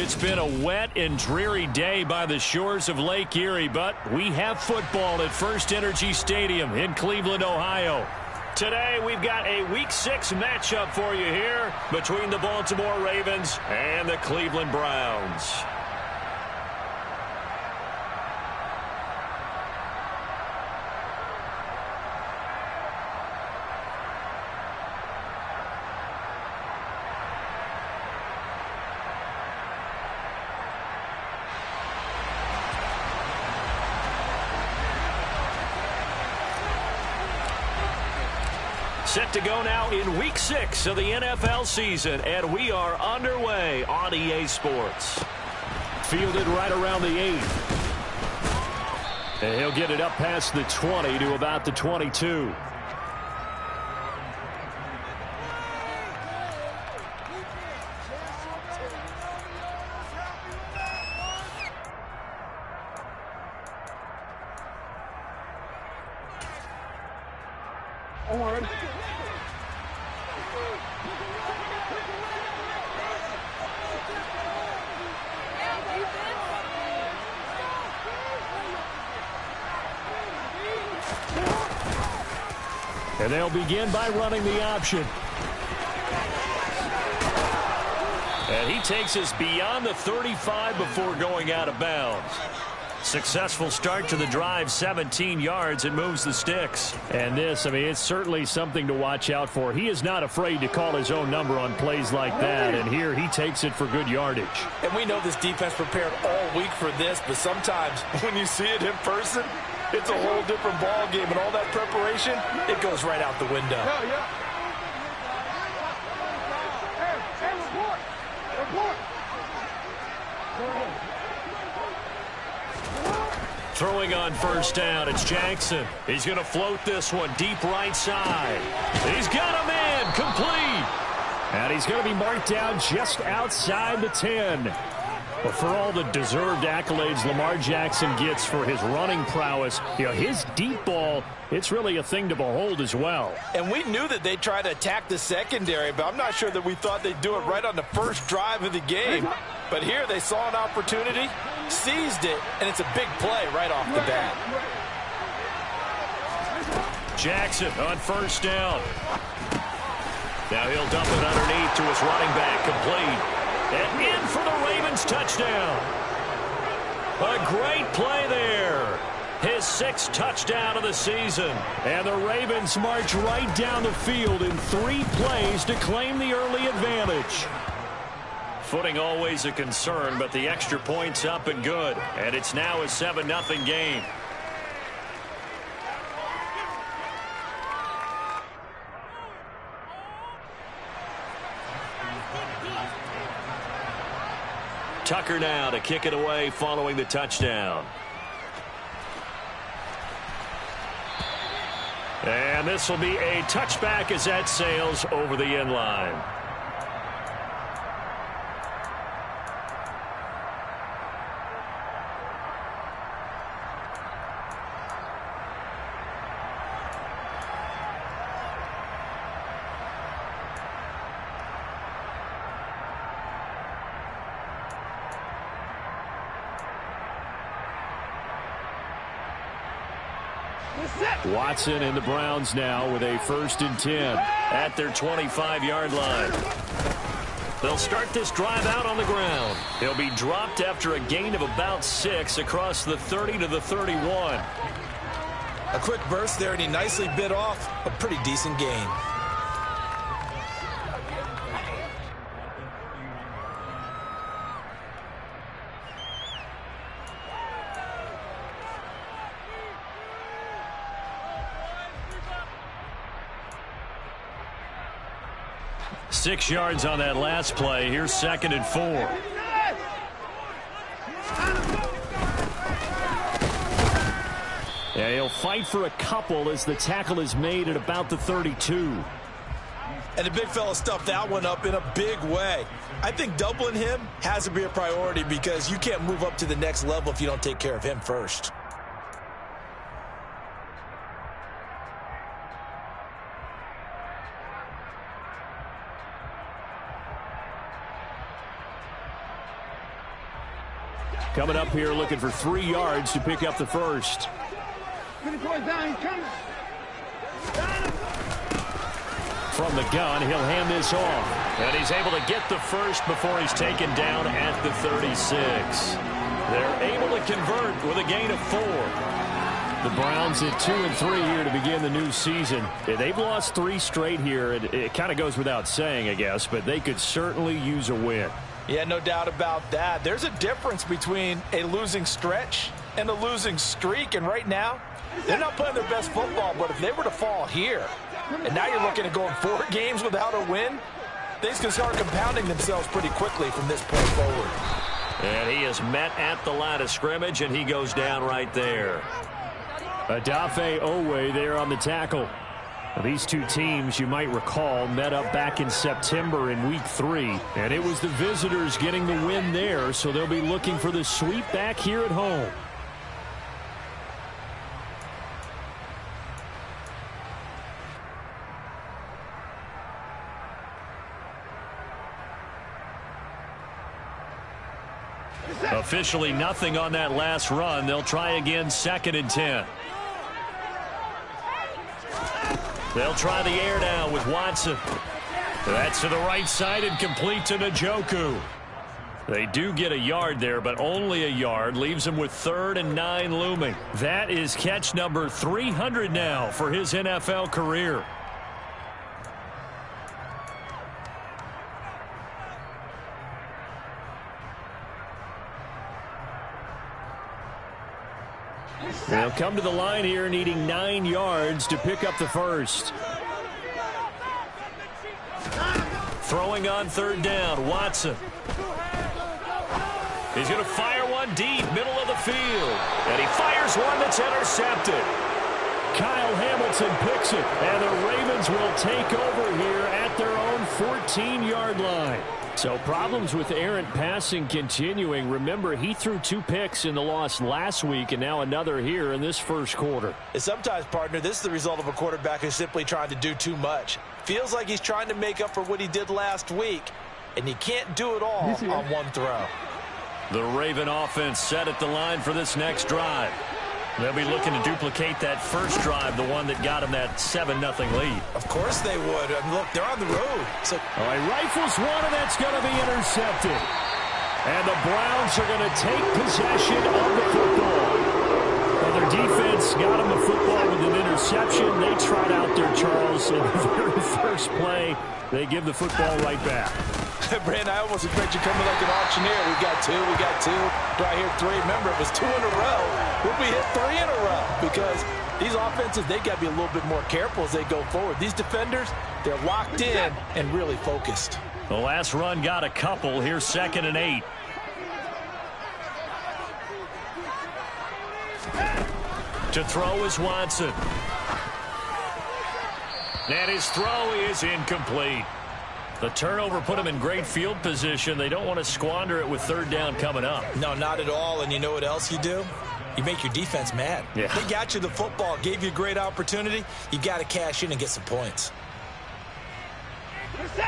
It's been a wet and dreary day by the shores of Lake Erie, but we have football at First Energy Stadium in Cleveland, Ohio. Today, we've got a Week 6 matchup for you here between the Baltimore Ravens and the Cleveland Browns. Set to go now in Week 6 of the NFL season, and we are underway on EA Sports. Fielded right around the 8. And he'll get it up past the 20 to about the 22. And they'll begin by running the option. And he takes us beyond the 35 before going out of bounds. Successful start to the drive, 17 yards, and moves the sticks. And this, I mean, it's certainly something to watch out for. He is not afraid to call his own number on plays like that, and here he takes it for good yardage. And we know this defense prepared all week for this, but sometimes when you see it in person, it's a whole different ball game, and all that preparation, it goes right out the window. Throwing on first down, it's Jackson. He's going to float this one deep right side. He's got a man, complete. And he's going to be marked down just outside the 10. But for all the deserved accolades Lamar Jackson gets for his running prowess, you know, his deep ball, it's really a thing to behold as well. And we knew that they'd try to attack the secondary, but I'm not sure that we thought they'd do it right on the first drive of the game. But here they saw an opportunity, seized it, and it's a big play right off the bat. Jackson on first down. Now he'll dump it underneath to his running back, complete. And in for the Ravens touchdown. A great play there. His 6th touchdown of the season. And the Ravens march right down the field in 3 plays to claim the early advantage. Footing always a concern, but the extra point's up and good. And it's now a 7-0 game. Tucker now to kick it away following the touchdown. And this will be a touchback as that sails over the end line. Watson and the Browns now with a 1st and 10 at their 25-yard line. They'll start this drive out on the ground. He'll be dropped after a gain of about 6 across the 30 to the 31. A quick burst there, and he nicely bit off a pretty decent gain. Six yards on that last play. Here's 2nd and 4. Yeah, he'll fight for a couple as the tackle is made at about the 32. And the big fella stuffed that one up in a big way. I think doubling him has to be a priority because you can't move up to the next level if you don't take care of him first. Coming up here looking for 3 yards to pick up the first. From the gun, he'll hand this off. And he's able to get the first before he's taken down at the 36. They're able to convert with a gain of 4. The Browns at 2-3 here to begin the new season. They've lost 3 straight here. It kind of goes without saying, I guess, but they could certainly use a win. Yeah, no doubt about that. There's a difference between a losing stretch and a losing streak, and right now, they're not playing their best football, but if they were to fall here, and now you're looking at going 4 games without a win, things can start compounding themselves pretty quickly from this point forward. And he is met at the line of scrimmage, and he goes down right there. Adafe Owe there on the tackle. These two teams, you might recall, met up back in September in Week 3. And it was the visitors getting the win there, so they'll be looking for the sweep back here at home. Officially nothing on that last run. They'll try again 2nd and 10. They'll try the air now with Watson. That's to the right side and complete to Njoku. They do get a yard there, but only a yard. Leaves him with 3rd and 9 looming. That is catch number 300 now for his NFL career. They'll come to the line here needing 9 yards to pick up the first. Throwing on 3rd down, Watson. He's going to fire one deep, middle of the field. And he fires one that's intercepted. Kyle Hamilton picks it, and the Ravens will take over here at their own 14-yard line. So problems with errant passing continuing. Remember, he threw 2 picks in the loss last week, and now another here in this first quarter. And sometimes, partner, this is the result of a quarterback who's simply trying to do too much. Feels like he's trying to make up for what he did last week, and he can't do it all on one throw. The Raven offense set at the line for this next drive. They'll be looking to duplicate that first drive, the one that got him that 7-0 lead. Of course they would. I mean, look, they're on the road. So, all right, rifles one, and that's going to be intercepted. And the Browns are going to take possession of the football. Well, their defense got them the football with an interception. They tried out there, Charles, in the very first play. They give the football right back. Brandon, I almost expect you coming like an auctioneer. We got 2, we got 2. Do I hear 3? Remember, it was 2 in a row. Would we hit 3 in a row? Because these offenses, they got to be a little bit more careful as they go forward. These defenders, they're locked in and really focused. The last run got a couple. Here's 2nd and 8. To throw is Watson. And his throw is incomplete. The turnover put him in great field position. They don't want to squander it with 3rd down coming up. No, not at all. And you know what else you do? You make your defense mad. Yeah. They got you the football, gave you a great opportunity. You got to cash in and get some points.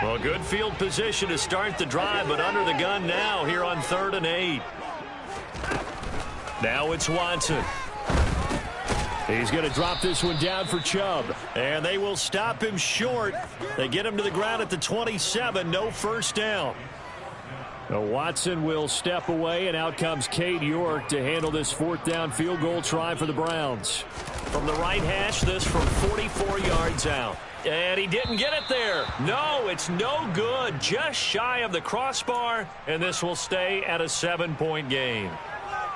Well, good field position to start the drive, but under the gun now here on 3rd and 8. Now it's Watson. He's going to drop this one down for Chubb. And they will stop him short. They get him to the ground at the 27. No first down. Now Watson will step away, and out comes Cade York to handle this 4th down field goal try for the Browns. From the right hash, this from 44 yards out. And he didn't get it there. No, it's no good. Just shy of the crossbar, and this will stay at a 7-point game.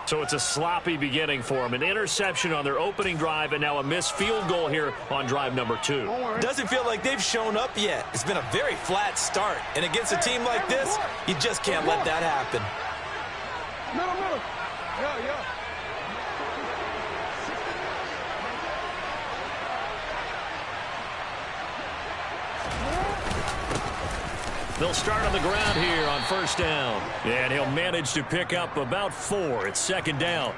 So it's a sloppy beginning for them. An interception on their opening drive, and now a missed field goal here on drive number 2. Doesn't feel like they've shown up yet. It's been a very flat start. And against a team like this, you just can't let that happen. Middle. Yeah. They'll start on the ground here on 1st down. And he'll manage to pick up about 4. It's 2nd down.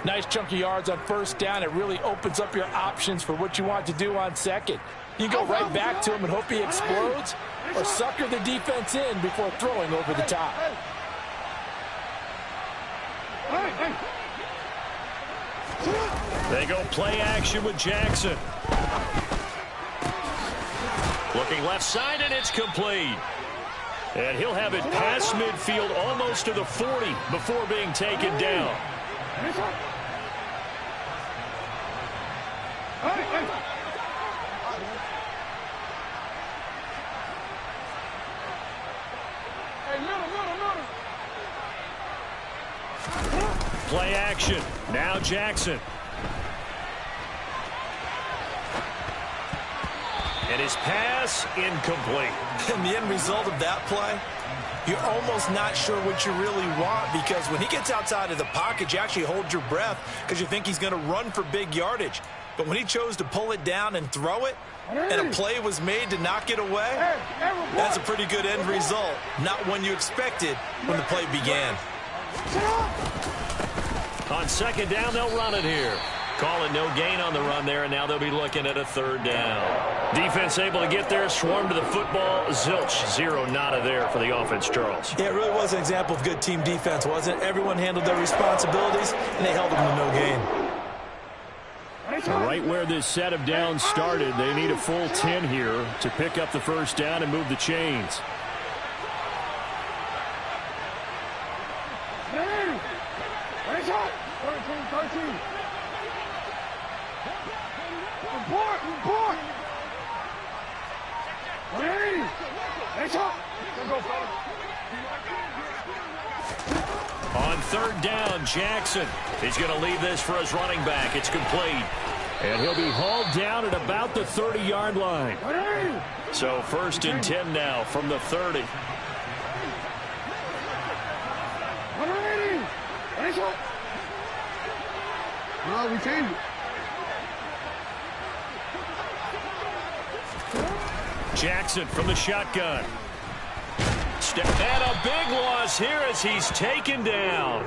Nice chunky yards on 1st down. It really opens up your options for what you want to do on 2nd. You go right back to him and hope he explodes, or sucker the defense in before throwing over the top. They go play action with Jackson. Looking left side, and it's complete. And he'll have it past midfield almost to the 40 before being taken down. Play action. Now Jackson. And his pass incomplete. And the end result of that play, you're almost not sure what you really want, because when he gets outside of the pocket, you actually hold your breath because you think he's going to run for big yardage. But when he chose to pull it down and throw it, and a play was made to knock it away, that's a pretty good end result. Not one you expected when the play began. On second down, they'll run it here. Call it no gain on the run there, and now they'll be looking at a third down. Defense able to get there, swarm to the football. Zilch, zero nada there for the offense, Charles. Yeah, it really was an example of good team defense, wasn't it? Everyone handled their responsibilities, and they held them to no gain. Right where this set of downs started, they need a full 10 here to pick up the first down and move the chains. On third down, Jackson. He's going to leave this for his running back. It's complete. And he'll be hauled down at about the 30-yard line. So first and 10 now from the 30. We changed it. Jackson from the shotgun. And a big loss here as he's taken down.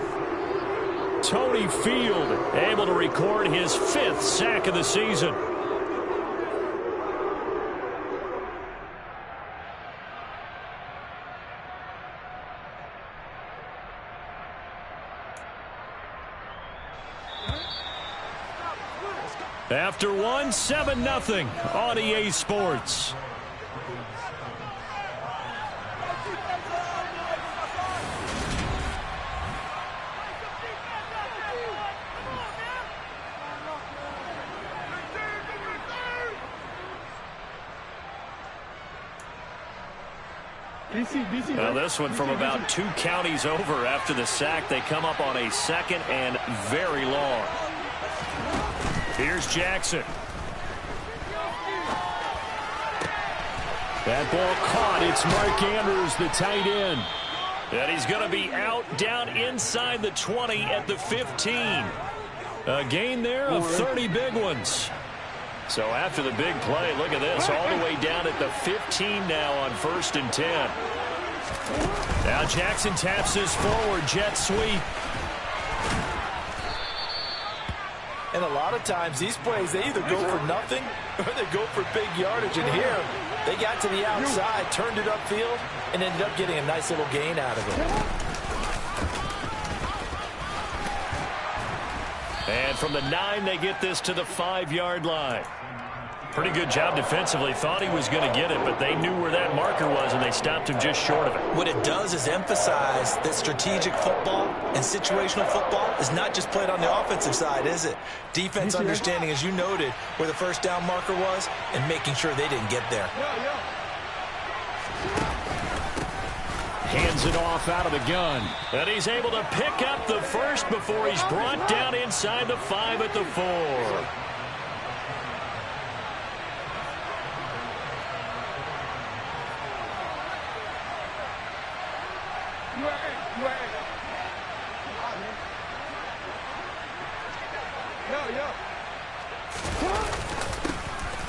Tony Field able to record his 5th sack of the season. After one, 7-0 on EA Sports. Well, this one from about 2 counties over after the sack. They come up on a second and very long. Here's Jackson. That ball caught. It's Mark Andrews, the tight end. And he's going to be out down inside the 20 at the 15. A gain there of 30 big ones. So after the big play, look at this, all the way down at the 15 now on 1st and 10. Now Jackson taps his forward jet sweep. And a lot of times these plays, they either go for nothing or they go for big yardage. And here, they got to the outside, turned it upfield, and ended up getting a nice little gain out of it. And from the 9, they get this to the 5-yard line. Pretty good job defensively. Thought he was going to get it, but they knew where that marker was, and they stopped him just short of it. What it does is emphasize that strategic football and situational football is not just played on the offensive side, is it? Defense understanding, as you noted, where the first down marker was and making sure they didn't get there. Hands it off out of the gun. And he's able to pick up the first before he's brought down inside the 5 at the 4.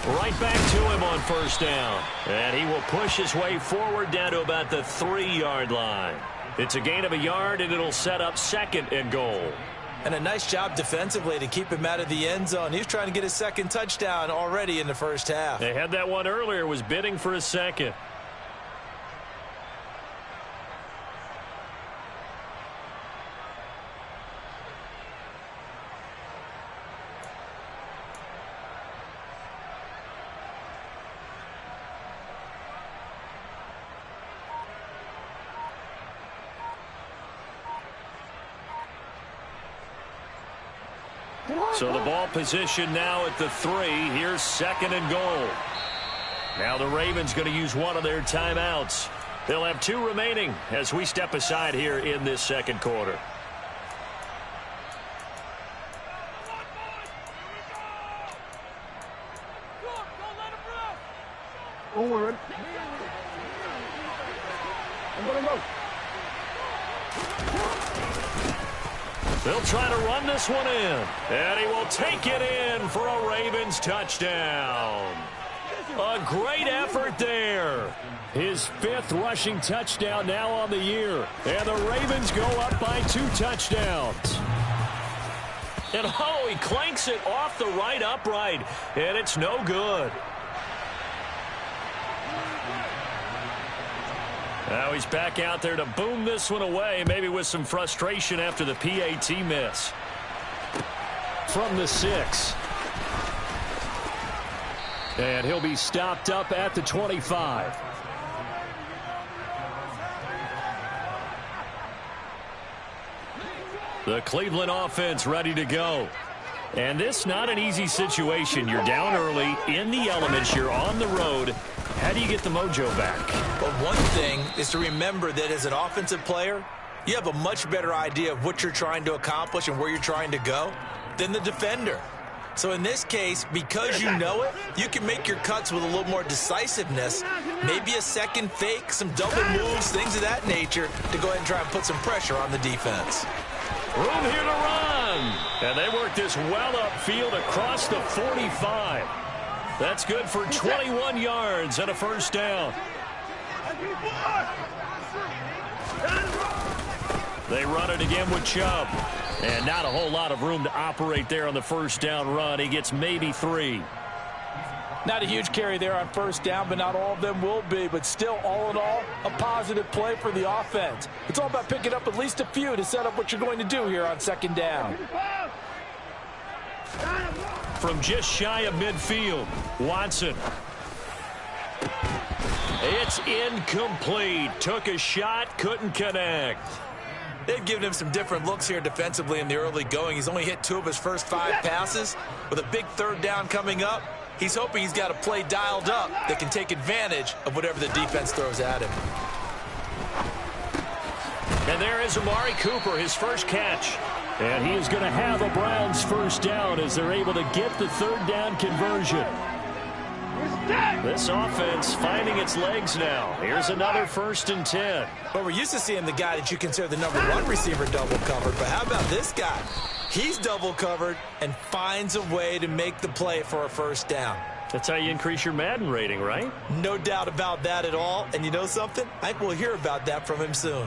Right back to him on first down. And he will push his way forward down to about the 3-yard line. It's a gain of a yard, and it'll set up 2nd and goal. And a nice job defensively to keep him out of the end zone. He was trying to get his 2nd touchdown already in the first half. They had that one earlier, was bidding for a 2nd. So the ball position now at the 3. Here's 2nd and goal. Now the Ravens going to use one of their timeouts. They'll have 2 remaining as we step aside here in this 2nd quarter. They'll try to run this one in. And he will take it in for a Ravens touchdown. A great effort there. His 5th rushing touchdown now on the year. And the Ravens go up by 2 touchdowns. And oh, he clanks it off the right upright. And it's no good. Now he's back out there to boom this one away, maybe with some frustration after the PAT miss. From the 6. And he'll be stopped up at the 25. The Cleveland offense ready to go. And this not an easy situation. You're down early, in the elements, you're on the road. How do you get the mojo back? Well, one thing is to remember that as an offensive player, you have a much better idea of what you're trying to accomplish and where you're trying to go than the defender. So in this case, because you know it, you can make your cuts with a little more decisiveness, maybe a second fake, some double moves, things of that nature, to go ahead and try and put some pressure on the defense. Room here to run. And they work this well upfield across the 45. That's good for 21 yards and a 1st down. They run it again with Chubb. And not a whole lot of room to operate there on the 1st down run. He gets maybe 3. Not a huge carry there on 1st down, but not all of them will be. But still, all in all, a positive play for the offense. It's all about picking up at least a few to set up what you're going to do here on 2nd down. From just shy of midfield, Watson. It's incomplete. Took a shot, couldn't connect. They've given him some different looks here defensively in the early going. He's only hit 2 of his first 5 passes. With a big 3rd down coming up, he's hoping he's got a play dialed up that can take advantage of whatever the defense throws at him. And there is Amari Cooper, his first catch. And he is going to have a Browns 1st down as they're able to get the 3rd down conversion. This offense finding its legs now. Here's another 1st and 10. But we're used to seeing the guy that you consider the number 1 receiver double covered. But how about this guy? He's double covered and finds a way to make the play for a 1st down. That's how you increase your Madden rating, right? No doubt about that at all. And you know something? I think we'll hear about that from him soon.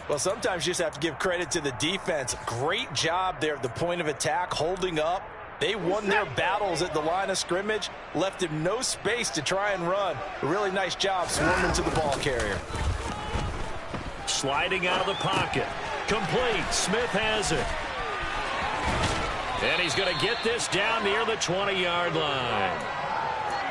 Well, sometimes you just have to give credit to the defense. Great job there at the point of attack, holding up. They won their battles at the line of scrimmage, left him no space to try and run. A really nice job swarming to the ball carrier. Sliding out of the pocket. Complete. Smith has it. And he's going to get this down near the 20-yard line.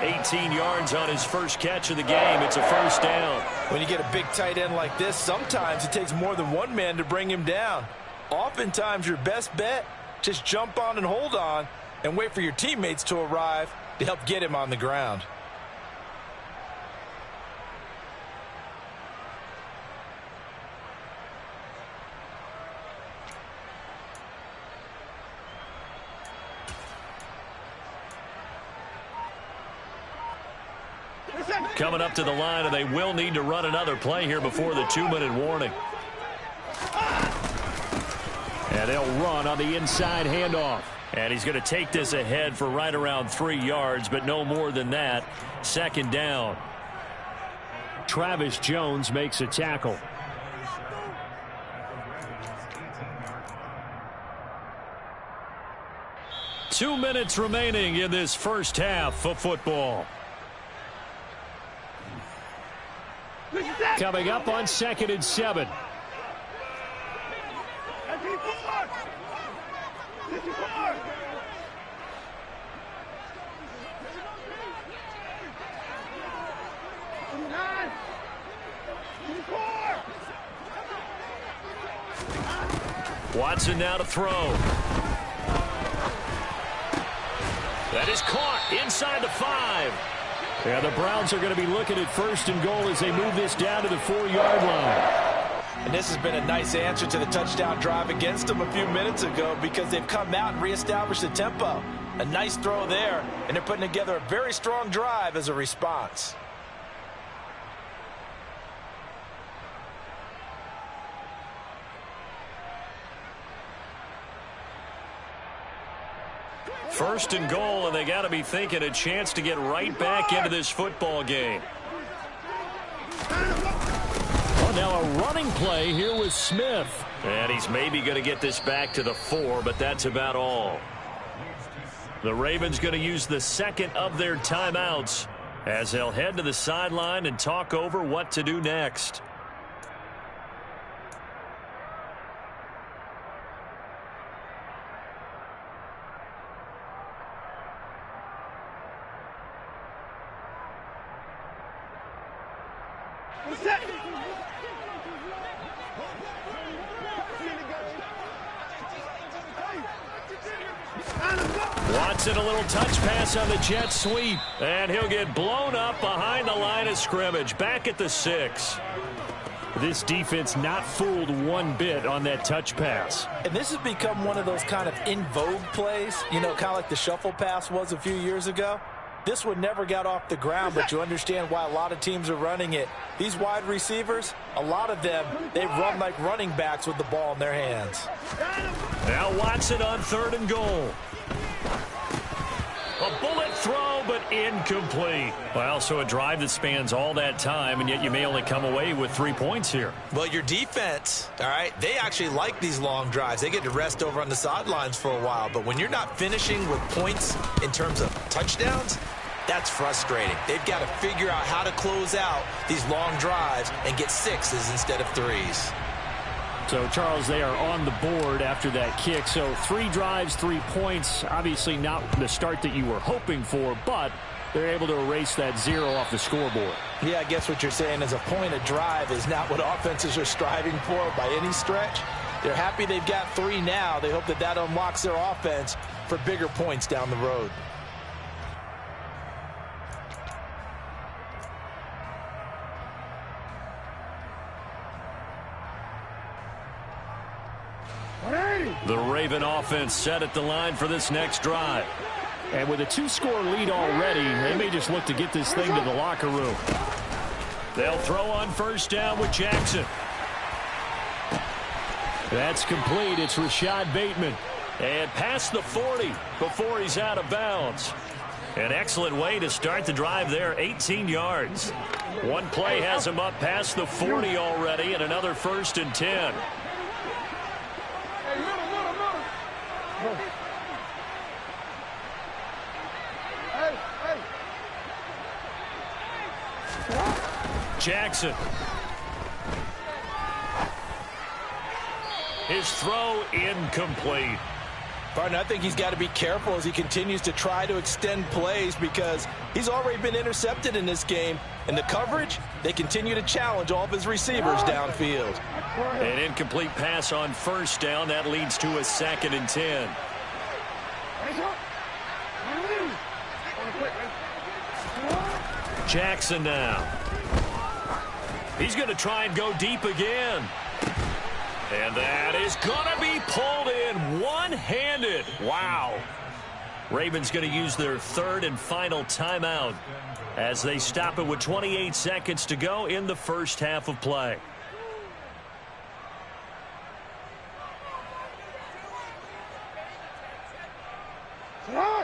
18 yards on his first catch of the game. It's a 1st down. When you get a big tight end like this, sometimes it takes more than one man to bring him down. Oftentimes, your best bet, just jump on and hold on and wait for your teammates to arrive to help get him on the ground. Coming up to the line, and they will need to run another play here before the 2-minute warning. And they'll run on the inside handoff. And he's going to take this ahead for right around 3 yards, but no more than that. 2nd down. Travis Jones makes a tackle. Two minutes remaining in this first half of football. Coming up on 2nd and 7. Watson now to throw. That is caught inside the 5. Yeah, the Browns are going to be looking at 1st and goal as they move this down to the 4-yard line. And this has been a nice answer to the touchdown drive against them a few minutes ago because they've come out and reestablished the tempo. A nice throw there, and they're putting together a very strong drive as a response. First and goal, and they got to be thinking a chance to get right back into this football game. Oh, now a running play here with Smith. And he's maybe going to get this back to the 4, but that's about all. The Ravens going to use the second of their timeouts as they'll head to the sideline and talk over what to do next. Watson, a little touch pass on the jet sweep, and he'll get blown up behind the line of scrimmage, back at the 6. This defense not fooled one bit on that touch pass. And this has become one of those kind of in vogue plays, you know, kind of like the shuffle pass was a few years ago. This one never got off the ground, but you understand why a lot of teams are running it. These wide receivers, a lot of them, they run like running backs with the ball in their hands. Now Watson on 3rd and goal. A bullet throw, but incomplete. Well, so a drive that spans all that time, and yet you may only come away with 3 points here. Well, your defense, all right, they actually like these long drives. They get to rest over on the sidelines for a while. But when you're not finishing with points in terms of touchdowns, that's frustrating. They've got to figure out how to close out these long drives and get 6s instead of 3s. So, Charles, they are on the board after that kick. So 3 drives, 3 points. Obviously not the start that you were hoping for, but they're able to erase that 0 off the scoreboard. Yeah, I guess what you're saying is a point a drive is not what offenses are striving for by any stretch. They're happy they've got 3 now. They hope that that unlocks their offense for bigger points down the road. The Raven offense set at the line for this next drive. And with a 2-score lead already, they may just look to get this thing to the locker room. They'll throw on 1st down with Jackson. That's complete. It's Rashad Bateman. And past the 40 before he's out of bounds. An excellent way to start the drive there, 18 yards. One play has him up past the 40 already, and another 1st and 10. Jackson. His throw incomplete. Partner, I think he's got to be careful as he continues to try to extend plays because he's already been intercepted in this game. And the coverage, they continue to challenge all of his receivers downfield. An incomplete pass on 1st down. That leads to a 2nd and 10. Jackson now. He's going to try and go deep again. And that is going to be pulled in one-handed. Wow. Ravens going to use their 3rd and final timeout as they stop it with 28 seconds to go in the first half of play.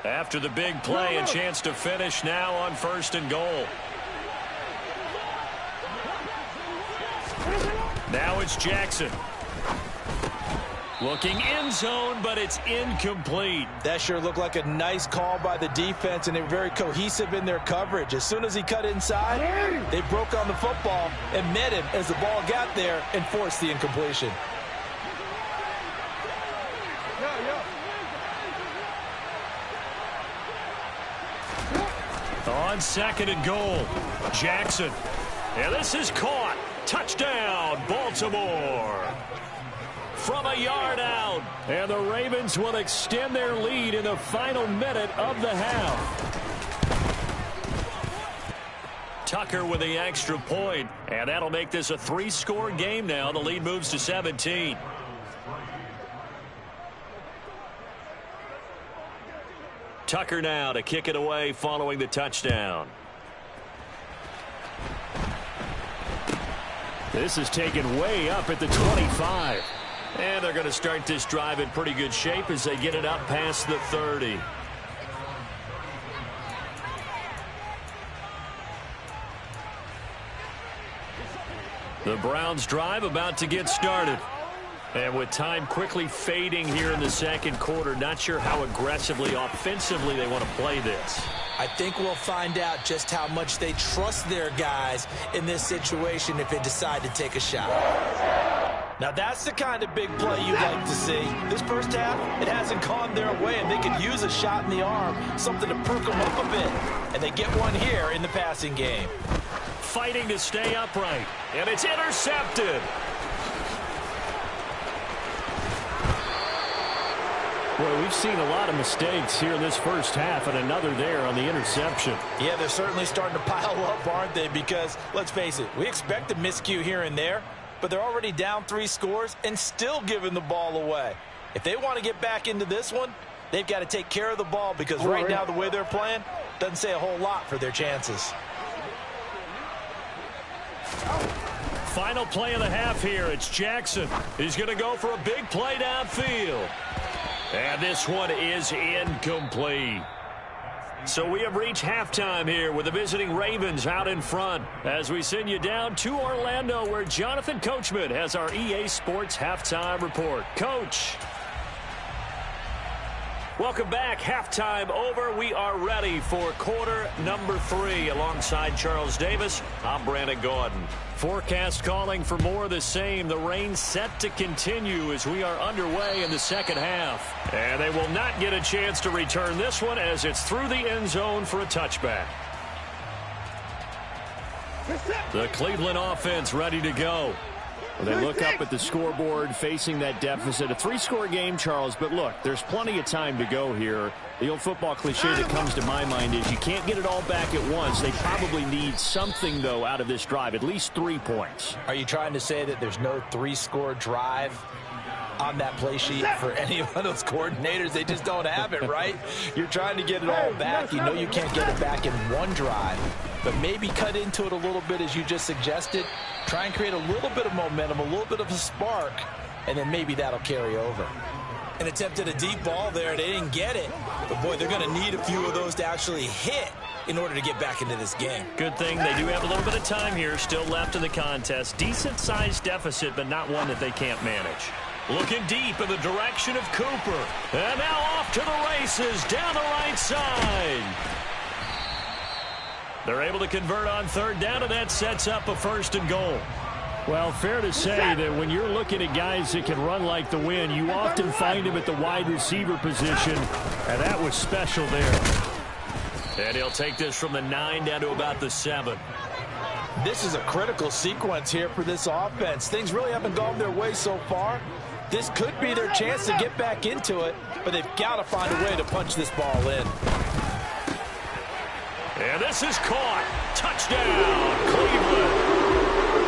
After the big play, a chance to finish now on 1st and goal. Now it's Jackson. Looking end zone, but it's incomplete. That sure looked like a nice call by the defense, and they were very cohesive in their coverage. As soon as he cut inside, they broke on the football and met him as the ball got there and forced the incompletion. On 2nd and goal, Jackson. And this is caught. Touchdown, Baltimore. from a yard out. And the Ravens will extend their lead in the final minute of the half. Tucker with the extra point, and that'll make this a 3-score game now. The lead moves to 17. Tucker now to kick it away following the touchdown. This is taken way up at the 25. And they're going to start this drive in pretty good shape as they get it up past the 30. The Browns drive about to get started. And with time quickly fading here in the second quarter, not sure how aggressively, offensively they want to play this. I think we'll find out just how much they trust their guys in this situation if they decide to take a shot. Now that's the kind of big play you'd like to see. This first half, it hasn't gone their way, and they could use a shot in the arm, something to perk them up a bit. And they get one here in the passing game. Fighting to stay upright, and it's intercepted. Well, we've seen a lot of mistakes here in this first half, and another there on the interception. Yeah, they're certainly starting to pile up, aren't they? Because, let's face it, we expect a miscue here and there, but they're already down 3 scores and still giving the ball away. If they want to get back into this one, they've got to take care of the ball, because right now the way they're playing doesn't say a whole lot for their chances. Final play of the half here. It's Jackson. He's going to go for a big play downfield. And this one is incomplete. So we have reached halftime here with the visiting Ravens out in front as we send you down to Orlando, where Jonathan Coachman has our EA Sports halftime report. Coach. Welcome back. Halftime over. We are ready for quarter number 3. Alongside Charles Davis, I'm Brandon Gordon. Forecast calling for more of the same. The rain set to continue as we are underway in the second half. And they will not get a chance to return this one as it's through the end zone for a touchback. The Cleveland offense ready to go. Well, they look up at the scoreboard facing that deficit. A 3-score game, Charles, but look, there's plenty of time to go here. The old football cliche that comes to my mind is you can't get it all back at once. They probably need something, though, out of this drive, at least 3 points. Are you trying to say that there's no 3-score drive on that play sheet for any of those coordinators? They just don't have it, right? You're trying to get it all back. You know you can't get it back in one drive, but maybe cut into it a little bit as you just suggested. Try and create a little bit of momentum, a little bit of a spark, and then maybe that'll carry over. An attempt at a deep ball there. They didn't get it. But, boy, they're going to need a few of those to actually hit in order to get back into this game. Good thing they do have a little bit of time here still left in the contest. Decent-sized deficit, but not one that they can't manage. Looking deep in the direction of Cooper. And now off to the races down the right side. They're able to convert on third down, and that sets up a 1st and goal. Well, fair to say that when you're looking at guys that can run like the wind, you often find them at the wide receiver position, and that was special there. And he'll take this from the 9 down to about the 7. This is a critical sequence here for this offense. Things really haven't gone their way so far. This could be their chance to get back into it, but they've got to find a way to punch this ball in. And this is caught. Touchdown, Cleveland.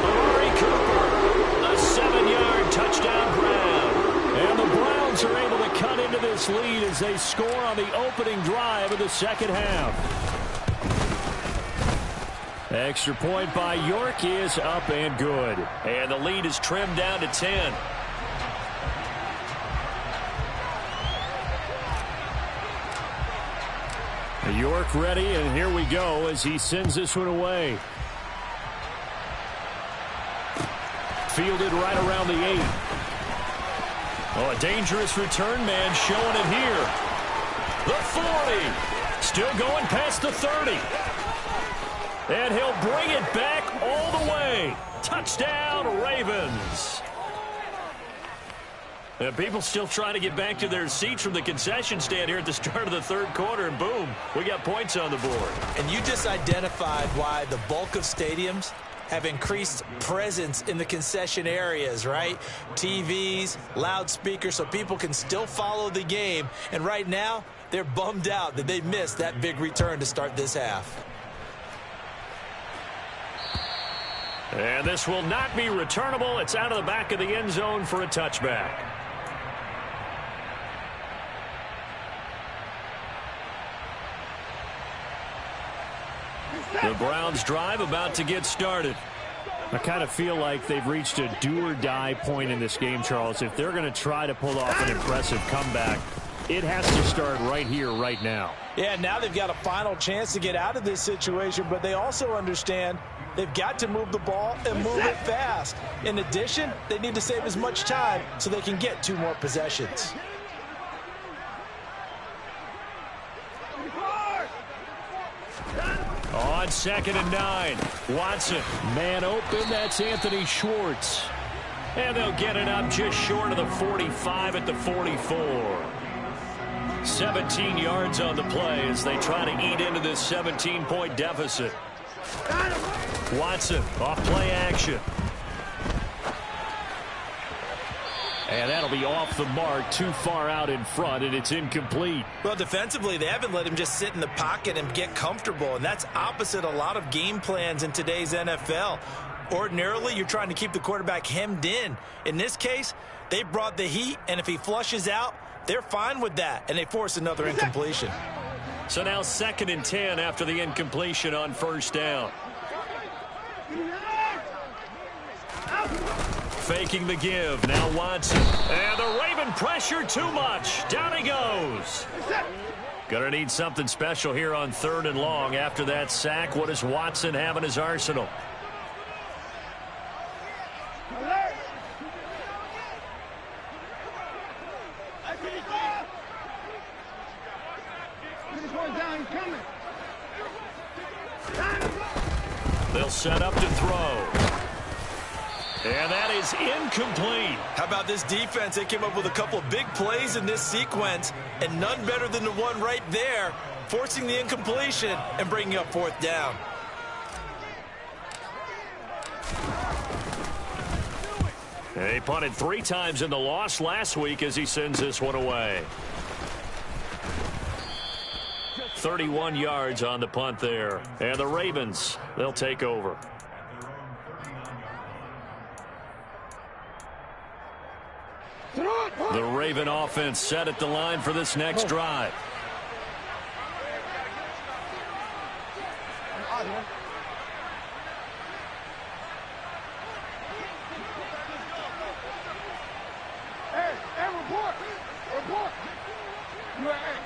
Amari Cooper, a 7-yard touchdown grab. And the Browns are able to cut into this lead as they score on the opening drive of the second half. Extra point by York is up and good. And the lead is trimmed down to 10. York ready, and here we go as he sends this one away. Fielded right around the 8. Oh, a dangerous return man showing it here. The 40. Still going past the 30. And he'll bring it back all the way. Touchdown, Ravens. And people still trying to get back to their seats from the concession stand here at the start of the third quarter, and boom, we got points on the board. And you just identified why the bulk of stadiums have increased presence in the concession areas, right? TVs, loudspeakers, so people can still follow the game. And right now, they're bummed out that they missed that big return to start this half. And this will not be returnable. It's out of the back of the end zone for a touchback. The Browns drive about to get started. I kind of feel like they've reached a do-or-die point in this game, Charles. If they're going to try to pull off an impressive comeback, it has to start right here, right now. Yeah, now they've got a final chance to get out of this situation, but they also understand they've got to move the ball and move it fast. In addition, they need to save as much time so they can get 2 more possessions. On 2nd and 9, Watson, man open, that's Anthony Schwartz. And they'll get it up just short of the 45 at the 44. 17 yards on the play as they try to eat into this 17-point deficit. Watson, off play action. And that'll be off the mark, too far out in front, and it's incomplete. Well, defensively, they haven't let him just sit in the pocket and get comfortable, and that's opposite a lot of game plans in today's NFL. Ordinarily, you're trying to keep the quarterback hemmed in. In this case, they brought the heat, and if he flushes out, they're fine with that, and they force another incompletion. So now 2nd and 10 after the incompletion on 1st down. Faking the give. Now Watson. And the Raven pressure too much. Down he goes. Gonna need something special here on 3rd and long. After that sack, what does Watson have in his arsenal? They'll set up to throw. And that is incomplete. How about this defense? They came up with a couple of big plays in this sequence, and none better than the one right there, forcing the incompletion and bringing up 4th down. He punted 3 times in the loss last week as he sends this one away. 31 yards on the punt there. And the Ravens, they'll take over. The Raven offense set at the line for this next drive. Hey, report! Report! Hey!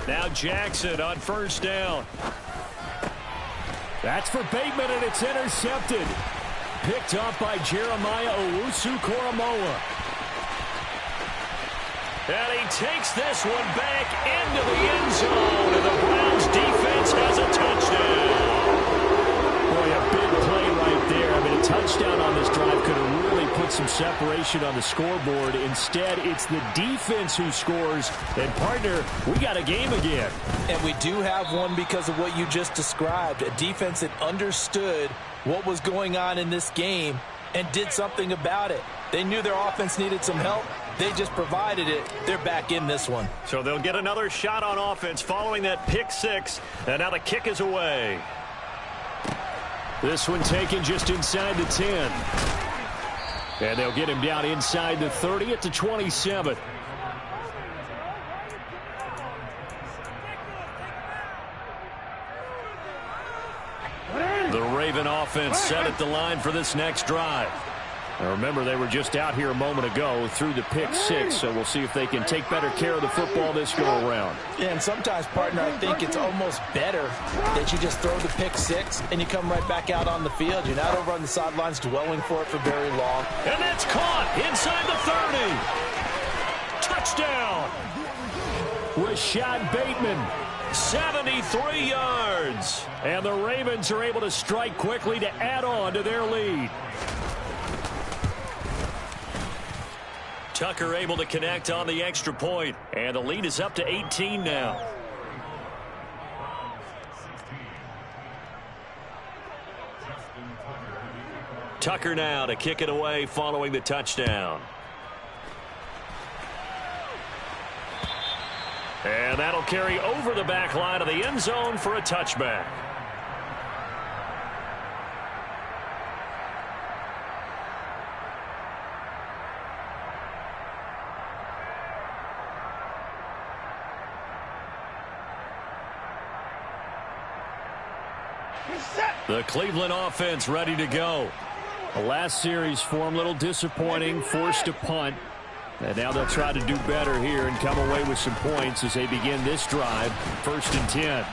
Now Jackson on 1st down. That's for Bateman, and it's intercepted. Picked up by Jeremiah Owusu-Koramoah. And he takes this one back into the end zone, and the Browns defense has a touchdown. Boy, a big play right there. I mean, a touchdown on this drive could have really put some separation on the scoreboard. Instead, it's the defense who scores. And, partner, we got a game again. And we do have one because of what you just described. A defense that understood what was going on in this game and did something about it. They knew their offense needed some help. They just provided it. They're back in this one. So they'll get another shot on offense following that pick 6. And now the kick is away. This one taken just inside the 10. And they'll get him down inside the 30 at the 27. The Raven offense set at the line for this next drive. Now remember, they were just out here a moment ago through the pick 6, so we'll see if they can take better care of the football this go-around. Yeah, and sometimes, partner, I think it's almost better that you just throw the pick 6 and you come right back out on the field. You're not over on the sidelines dwelling for it for very long. And that's caught inside the 30. Touchdown. Rashad Bateman, 73 yards. And the Ravens are able to strike quickly to add on to their lead. Tucker able to connect on the extra point, and the lead is up to 18 now. Tucker now to kick it away following the touchdown. And that'll carry over the back line of the end zone for a touchback. The Cleveland offense ready to go. The last series for him, a little disappointing, forced to punt. And now they'll try to do better here and come away with some points as they begin this drive, 1st and 10.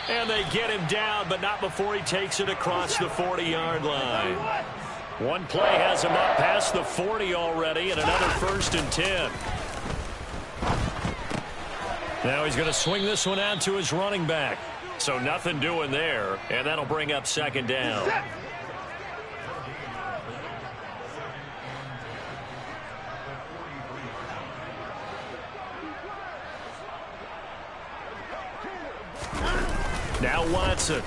And they get him down, but not before he takes it across the 40-yard line. One play has him up past the 40 already, and another 1st and 10. Now he's going to swing this one out to his running back. So nothing doing there, and that'll bring up 2nd down. Now Watson.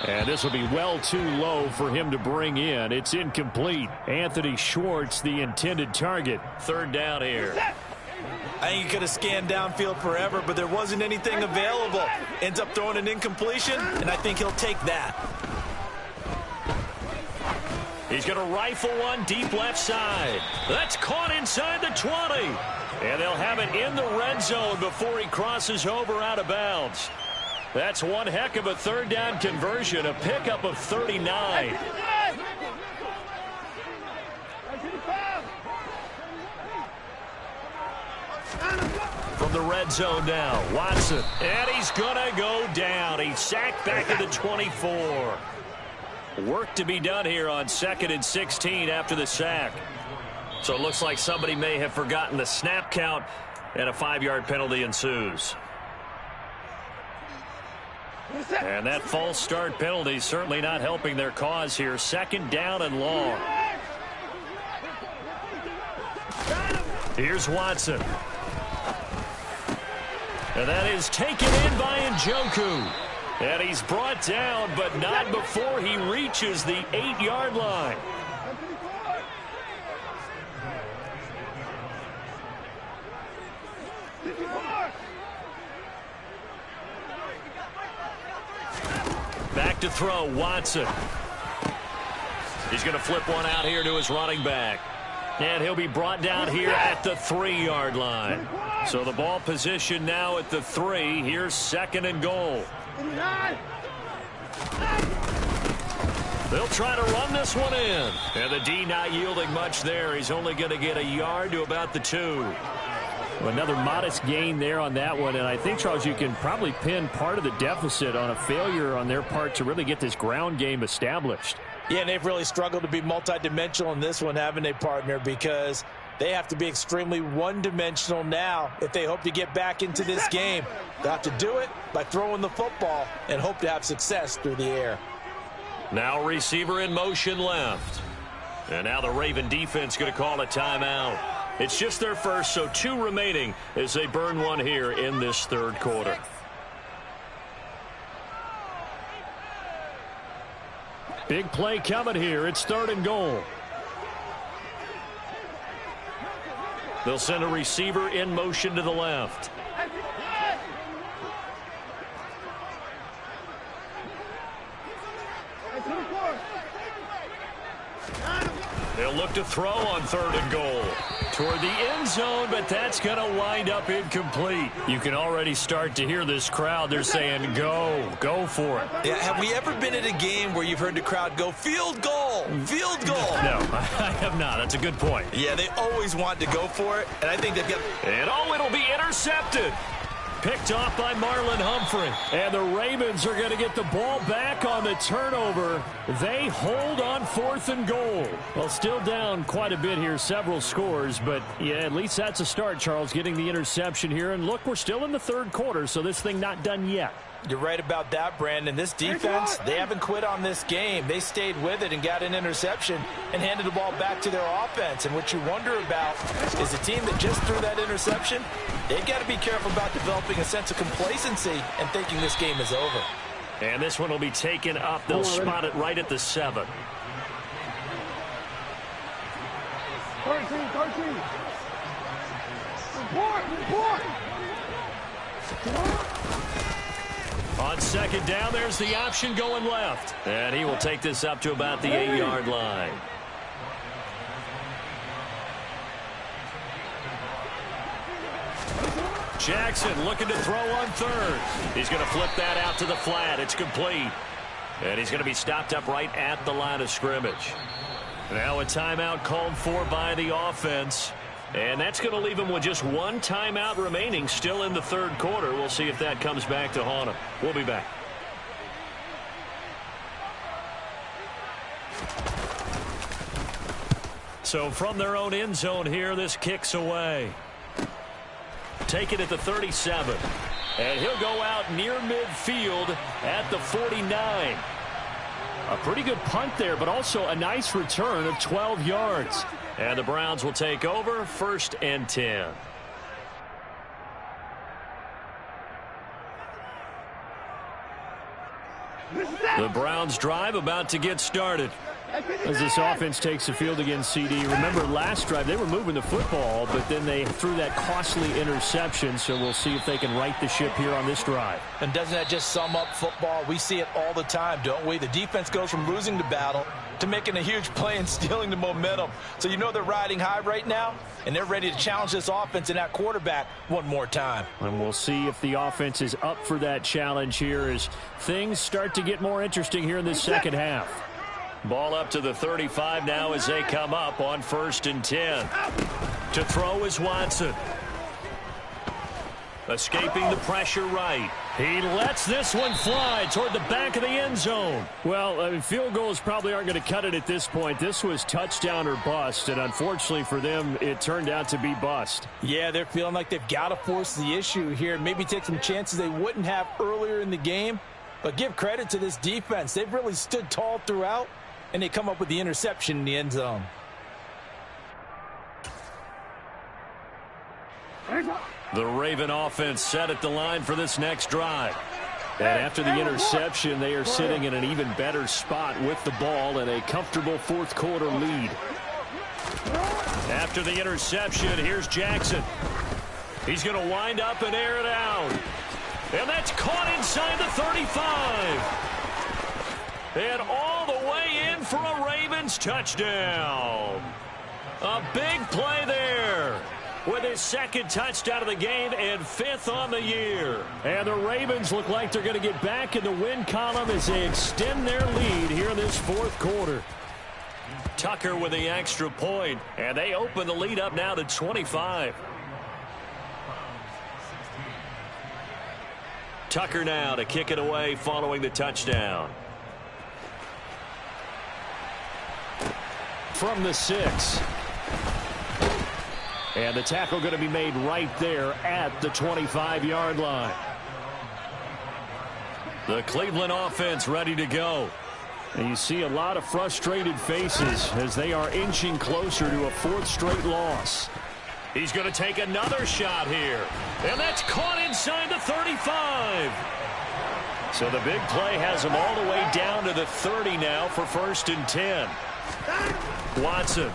And this will be well too low for him to bring in. It's incomplete. Anthony Schwartz, the intended target. 3rd down here. I think he could have scanned downfield forever, but there wasn't anything available. Ends up throwing an incompletion, and I think he'll take that. He's going to rifle one deep left side. That's caught inside the 20. And they'll have it in the red zone before he crosses over out of bounds. That's one heck of a 3rd down conversion, a pickup of 39. From the red zone now, Watson. And he's going to go down. He's sacked back at the 24. Work to be done here on 2nd and 16 after the sack. So it looks like somebody may have forgotten the snap count, and a 5-yard penalty ensues. And that false start penalty certainly not helping their cause here. 2nd down and long. Here's Watson. And that is taken in by Njoku. And he's brought down, but not before he reaches the 8-yard line. Back to throw, Watson. He's going to flip one out here to his running back. And he'll be brought down here at the 3-yard line. So the ball position now at the 3. Here's 2nd and goal. They'll try to run this one in. And the D not yielding much there. He's only going to get a yard to about the 2. Another modest gain there on that one, and I think, Charles, you can probably pin part of the deficit on a failure on their part to really get this ground game established. Yeah, and they've really struggled to be multidimensional in this one, haven't they, partner, because they have to be extremely one-dimensional now if they hope to get back into this game. They'll have to do it by throwing the football and hope to have success through the air. Now receiver in motion left. And now the Raven defense going to call a timeout. It's just their first, so 2 remaining as they burn one here in this 3rd quarter. Big play coming here. It's 3rd and goal. They'll send a receiver in motion to the left. They'll look to throw on 3rd and goal. Toward the end zone, but that's going to wind up incomplete. You can already start to hear this crowd. They're saying, go for it. Yeah, have we ever been at a game where you've heard the crowd go, field goal, field goal? No, I have not. That's a good point. Yeah, they always want to go for it, and I think they've got... And it'll be intercepted. Picked off by Marlon Humphrey. And the Ravens are going to get the ball back on the turnover. They hold on 4th and goal. Well, still down quite a bit here, several scores, but yeah, at least that's a start, Charles, getting the interception here. And look, we're still in the 3rd quarter, so this thing not done yet. You're right about that, Brandon. This defense, they haven't quit on this game. They stayed with it and got an interception and handed the ball back to their offense. And what you wonder about is a team that just threw that interception, they've got to be careful about developing a sense of complacency and thinking this game is over. And this one will be taken up. They'll spot it right at the 7. 13. Report. On 2nd down, there's the option going left. And he will take this up to about the 8-yard line. Jackson looking to throw on 3rd. He's going to flip that out to the flat. It's complete. And he's going to be stopped up right at the line of scrimmage. Now a timeout called for by the offense. And that's going to leave him with just 1 timeout remaining still in the 3rd quarter. We'll see if that comes back to haunt him. We'll be back. So from their own end zone here, this kicks away. Take it at the 37. And he'll go out near midfield at the 49. A pretty good punt there, but also a nice return of 12 yards. And the Browns will take over 1st and 10. The Browns drive about to get started. As this offense takes the field against CD, remember last drive they were moving the football, but then they threw that costly interception, so we'll see if they can right the ship here on this drive. And doesn't that just sum up football? We see it all the time, don't we? The defense goes from losing the battle to making a huge play and stealing the momentum. So you know they're riding high right now, and they're ready to challenge this offense and that quarterback one more time. And we'll see if the offense is up for that challenge here as things start to get more interesting here in this 2nd half. Ball up to the 35 now as they come up on 1st and 10. To throw is Watson. Escaping the pressure right. He lets this one fly toward the back of the end zone. Well, I mean, field goals probably aren't going to cut it at this point. This was touchdown or bust, and unfortunately for them, it turned out to be bust. Yeah, they're feeling like they've got to force the issue here, maybe take some chances they wouldn't have earlier in the game. But give credit to this defense. They've really stood tall throughout, and they come up with the interception in the end zone. The Raven offense set at the line for this next drive. And after the interception, they are sitting in an even better spot with the ball and a comfortable 4th quarter lead. After the interception, here's Jackson. He's going to wind up and air it out. And that's caught inside the 35. And all the way in for a Ravens touchdown. A big play there with his 2nd touchdown of the game and 5th on the year. And the Ravens look like they're going to get back in the win column as they extend their lead here in this 4th quarter. Tucker with the extra point, and they open the lead up now to 25. Tucker now to kick it away following the touchdown. From the 6. And the tackle going to be made right there at the 25-yard line. The Cleveland offense ready to go. And you see a lot of frustrated faces as they are inching closer to a 4th straight loss. He's going to take another shot here. And that's caught inside the 35. So the big play has him all the way down to the 30 now for 1st and 10. Watson.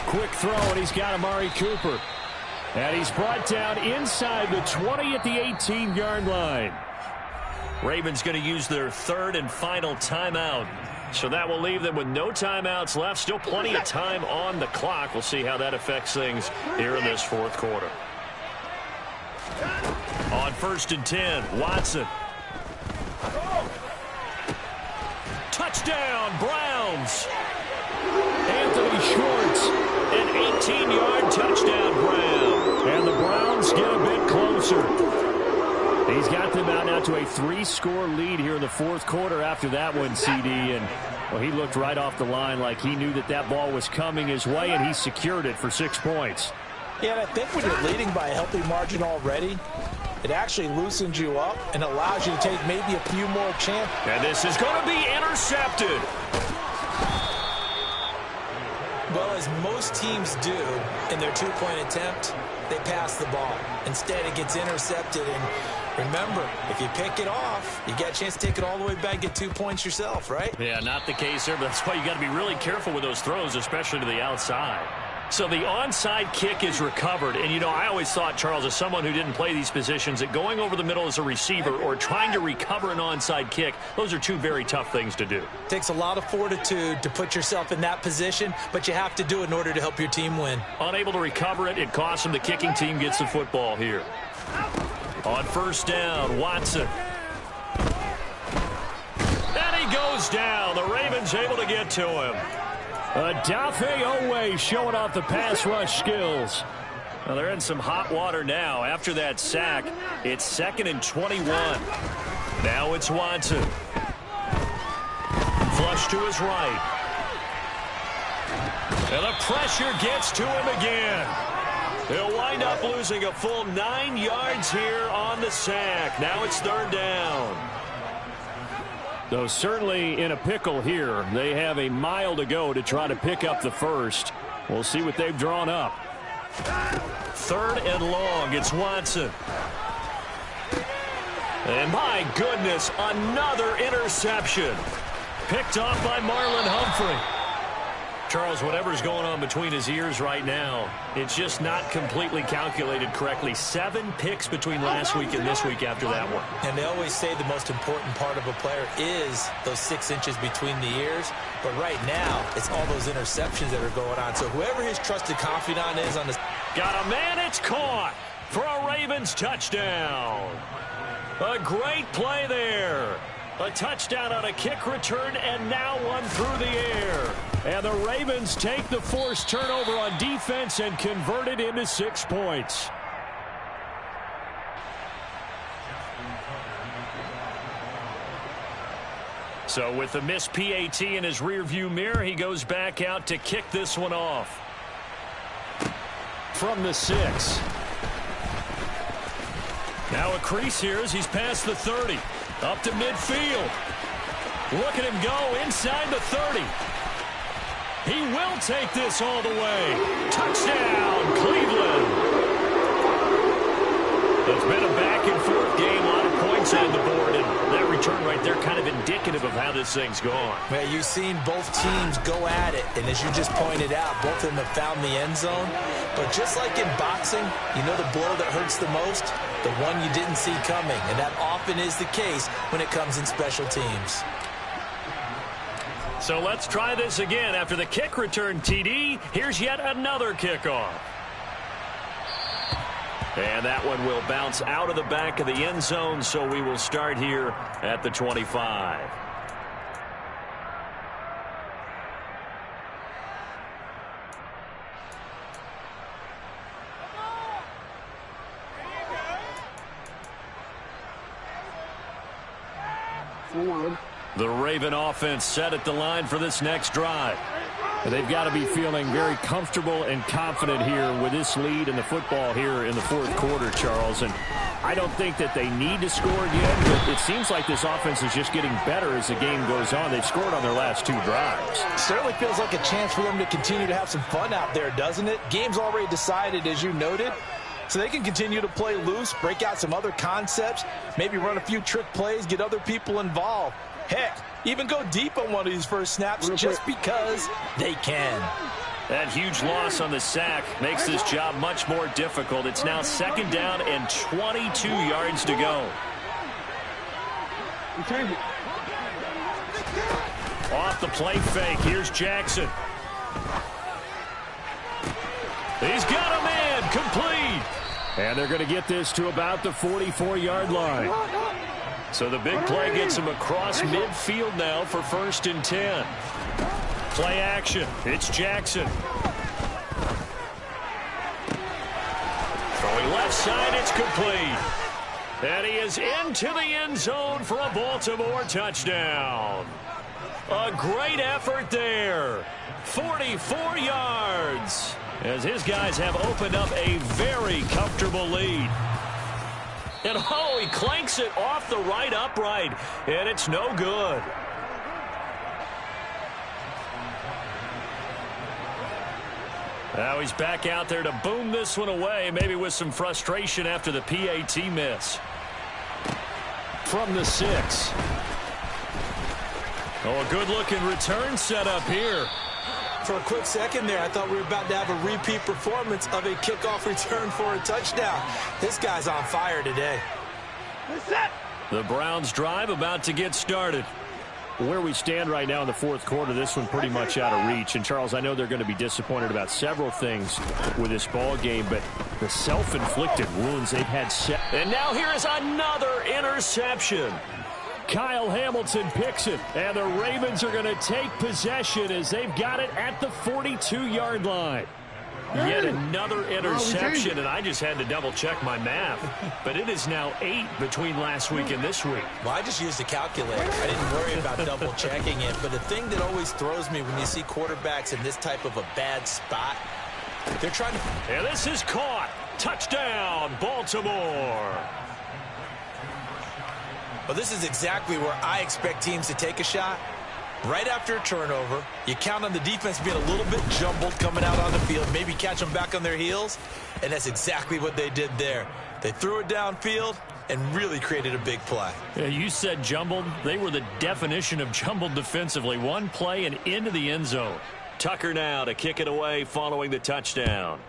Quick throw, and he's got Amari Cooper. And he's brought down inside the 20 at the 18-yard line. Ravens going to use their 3rd and final timeout. So that will leave them with no timeouts left. Still plenty of time on the clock. We'll see how that affects things here in this 4th quarter. On 1st and 10, Watson. Touchdown, Browns. Anthony short. An 18-yard touchdown grab. And the Browns get a bit closer. He's got them out now to a 3-score lead here in the fourth quarter after that one, CD. And well, he looked right off the line like he knew that that ball was coming his way, and he secured it for 6 points. Yeah, and I think when you're leading by a healthy margin already, it actually loosens you up and allows you to take maybe a few more chances. And this is going to be intercepted. Well, as most teams do in their two-point attempt, they pass the ball. Instead, it gets intercepted. And remember, if you pick it off, you get a chance to take it all the way back, get 2 points yourself, right? Yeah, not the case there, but that's why you got to be really careful with those throws, especially to the outside. So the onside kick is recovered. And, you know, I always thought, Charles, as someone who didn't play these positions, that going over the middle as a receiver or trying to recover an onside kick, those are two very tough things to do. It takes a lot of fortitude to put yourself in that position, but you have to do it in order to help your team win. Unable to recover it, it costs him. The kicking team gets the football here. On first down, Watson. And he goes down. The Ravens able to get to him. Adafe Owe showing off the pass rush skills. Well, they're in some hot water now. After that sack, it's 2nd and 21. Now it's Watson. Flush to his right. And the pressure gets to him again. He'll wind up losing a full 9 yards here on the sack. Now it's 3rd down. Though certainly in a pickle here. They have a mile to go to try to pick up the first. We'll see what they've drawn up. 3rd and long. It's Watson. And my goodness, another interception. Picked off by Marlon Humphrey. Charles, whatever's going on between his ears right now, it's just not completely calculated correctly. 7 picks between last week and this week after that one. And they always say the most important part of a player is those 6 inches between the ears. But right now, it's all those interceptions that are going on. So whoever his trusted confidant is on the... Got a man, it's caught for a Ravens touchdown. A great play there. A touchdown on a kick return, and now one through the air. And the Ravens take the forced turnover on defense and convert it into 6 points. So with the missed PAT in his rearview mirror, he goes back out to kick this one off. From the 6. Now a crease here as he's past the 30. Up to midfield. Look at him go inside the 30. He will take this all the way. Touchdown, Cleveland. It's been a back-and-forth game. A lot of points on the board, and that return right there kind of indicative of how this thing's gone. Man, you've seen both teams go at it, and as you just pointed out, both of them have found the end zone. But just like in boxing, you know the blow that hurts the most? The one you didn't see coming, and that often is the case when it comes in special teams. So let's try this again. After the kick return, TD, here's yet another kickoff. And that one will bounce out of the back of the end zone, so we will start here at the 25. The Raven offense set at the line for this next drive. They've got to be feeling very comfortable and confident here with this lead in the football here in the fourth quarter, Charles. And I don't think that they need to score again, but it seems like this offense is just getting better as the game goes on. They've scored on their last 2 drives. Certainly feels like a chance for them to continue to have some fun out there, doesn't it? Game's already decided, as you noted. So they can continue to play loose, break out some other concepts, maybe run a few trick plays, get other people involved. Heck, even go deep on one of these first snaps just because they can. That huge loss on the sack makes this job much more difficult. It's now 2nd down and 22 yards to go. Off the play fake, here's Jackson. He's got a man, complete. And they're going to get this to about the 44-yard line. So the big play gets him across midfield now for 1st and 10. Play action. It's Jackson. Throwing left side, it's complete. And he is into the end zone for a Baltimore touchdown. A great effort there. 44 yards. As his guys have opened up a very comfortable lead. And oh, he clanks it off the right upright. And it's no good. Now he's back out there to boom this one away, maybe with some frustration after the PAT miss. From the 6. Oh, a good-looking return set up here. For a quick second there, I thought we were about to have a repeat performance of a kickoff return for a touchdown. This guy's on fire today. The Browns drive about to get started. Where we stand right now in the fourth quarter, this one pretty much out of reach. And, Charles, I know they're going to be disappointed about several things with this ball game, but the self-inflicted wounds they've had. And now here is another interception. Kyle Hamilton picks it, and the Ravens are going to take possession as they've got it at the 42-yard line. Yet another interception, and I just had to double-check my math. But it is now 8 between last week and this week. Well, I just used a calculator. I didn't worry about double-checking it. But the thing that always throws me when you see quarterbacks in this type of a bad spot, they're trying to... And this is caught. Touchdown, Baltimore. Well, this is exactly where I expect teams to take a shot. Right after a turnover, you count on the defense being a little bit jumbled coming out on the field, maybe catch them back on their heels, and that's exactly what they did there. They threw it downfield and really created a big play. Yeah, you said jumbled. They were the definition of jumbled defensively. One play and into the end zone. Tucker now to kick it away following the touchdown.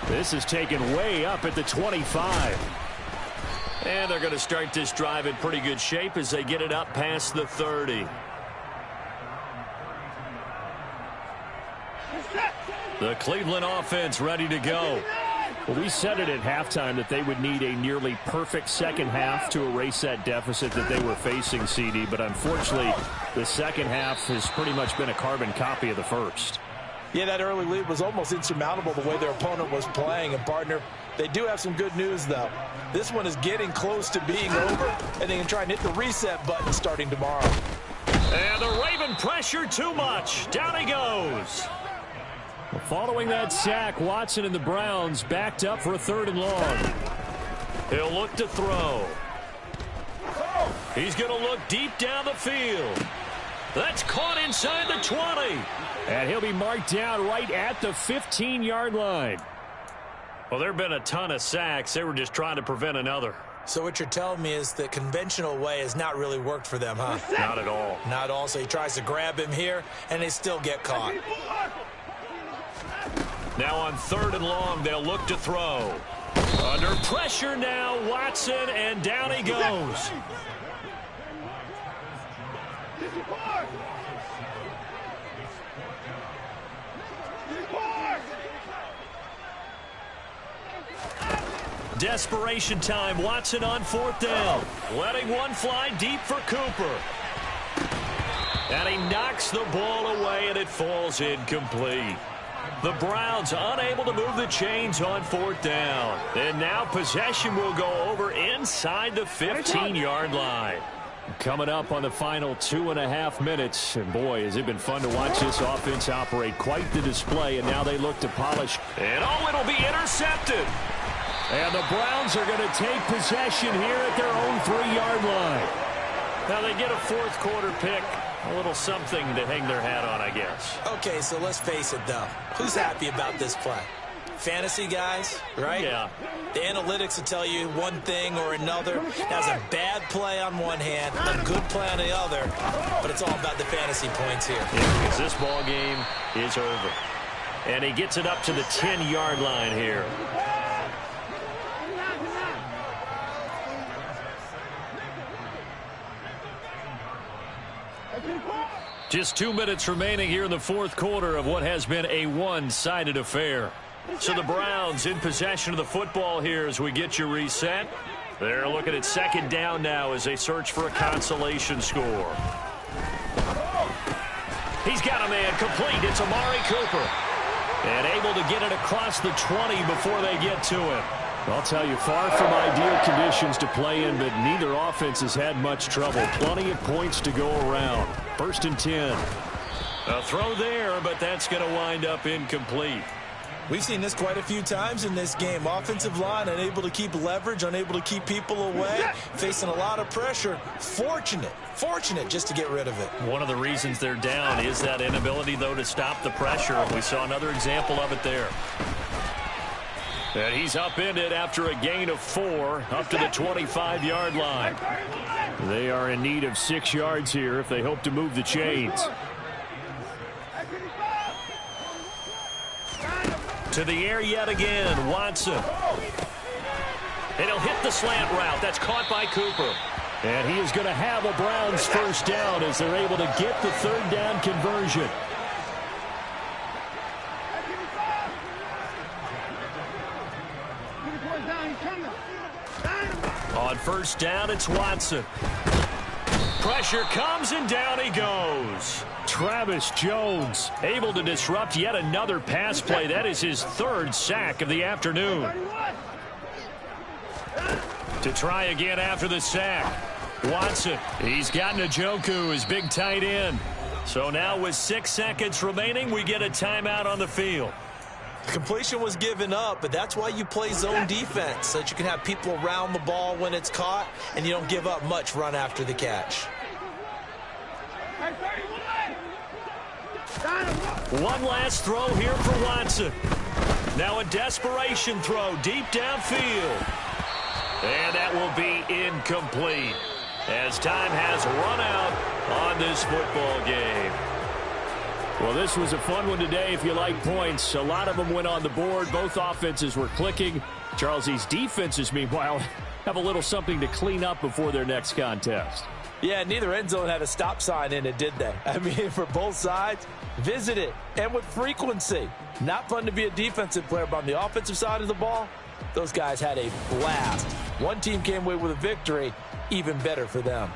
This is taken way up at the 25. And they're going to start this drive in pretty good shape as they get it up past the 30. The Cleveland offense ready to go. Well, we said it at halftime that they would need a nearly perfect second half to erase that deficit that they were facing, CD. But unfortunately, the second half has pretty much been a carbon copy of the first. Yeah, that early lead was almost insurmountable the way their opponent was playing. And, partner, they do have some good news, though. This one is getting close to being over, and they can try and hit the reset button starting tomorrow. And the Raven pressure too much. Down he goes. Well, following that sack, Watson and the Browns backed up for a 3rd and long. He'll look to throw. He's going to look deep down the field. That's caught inside the 20. And he'll be marked down right at the 15-yard line. Well, there have been a ton of sacks. They were just trying to prevent another. So what you're telling me is the conventional way has not really worked for them, huh? Not at all. Not at all. So he tries to grab him here, and they still get caught. Now on 3rd and long, they'll look to throw. Under pressure now, Watson, and down he goes. Desperation time. Watson on 4th down. Letting one fly deep for Cooper. And he knocks the ball away, and it falls incomplete. The Browns unable to move the chains on 4th down. And now possession will go over inside the 15-yard line. Coming up on the final 2.5 minutes. And, boy, has it been fun to watch this offense operate. Quite the display, and now they look to polish. And, oh, it'll be intercepted. And the Browns are going to take possession here at their own 3-yard line. Now they get a 4th quarter pick. A little something to hang their hat on, I guess. Okay, so let's face it, though. Who's happy about this play? Fantasy guys, right? Yeah. The analytics will tell you one thing or another. That's a bad play on one hand, a good play on the other, but it's all about the fantasy points here. Yeah, because this ball game is over. And he gets it up to the 10-yard line here. Just 2 minutes remaining here in the 4th quarter of what has been a one-sided affair. So the Browns in possession of the football here as we get your reset. They're looking at second down now as they search for a consolation score. He's got a man complete. It's Amari Cooper. And able to get it across the 20 before they get to him. I'll tell you, far from ideal conditions to play in, but neither offense has had much trouble. Plenty of points to go around. 1st and 10. A throw there, but that's going to wind up incomplete. We've seen this quite a few times in this game. Offensive line unable to keep leverage, unable to keep people away, facing a lot of pressure. Fortunate just to get rid of it. One of the reasons they're down is that inability, though, to stop the pressure. We saw another example of it there. And he's upended after a gain of 4 up to the 25-yard line. They are in need of 6 yards here if they hope to move the chains. To the air yet again, Watson. And he'll hit the slant route. That's caught by Cooper. And he is going to have a Browns first down as they're able to get the 3rd down conversion. On 1st down, it's Watson. Pressure comes, and down he goes. Travis Jones Able to disrupt yet another pass play. That is his 3rd sack of the afternoon. To try again after the sack. Watson. He's got Njoku, his big tight end. So now with 6 seconds remaining, we get a timeout on the field. The completion was given up, but that's why you play zone defense, so that you can have people around the ball when it's caught, and you don't give up much run after the catch. One last throw here for Watson. Now a desperation throw deep downfield. And that will be incomplete as time has run out on this football game. Well, this was a fun one today if you like points. A lot of them went on the board. Both offenses were clicking. Charles, these defenses, meanwhile, have a little something to clean up before their next contest. Yeah, neither end zone had a stop sign in it, did they? I mean, for both sides, visit it, and with frequency. Not fun to be a defensive player, but on the offensive side of the ball, those guys had a blast. One team came away with a victory, even better for them.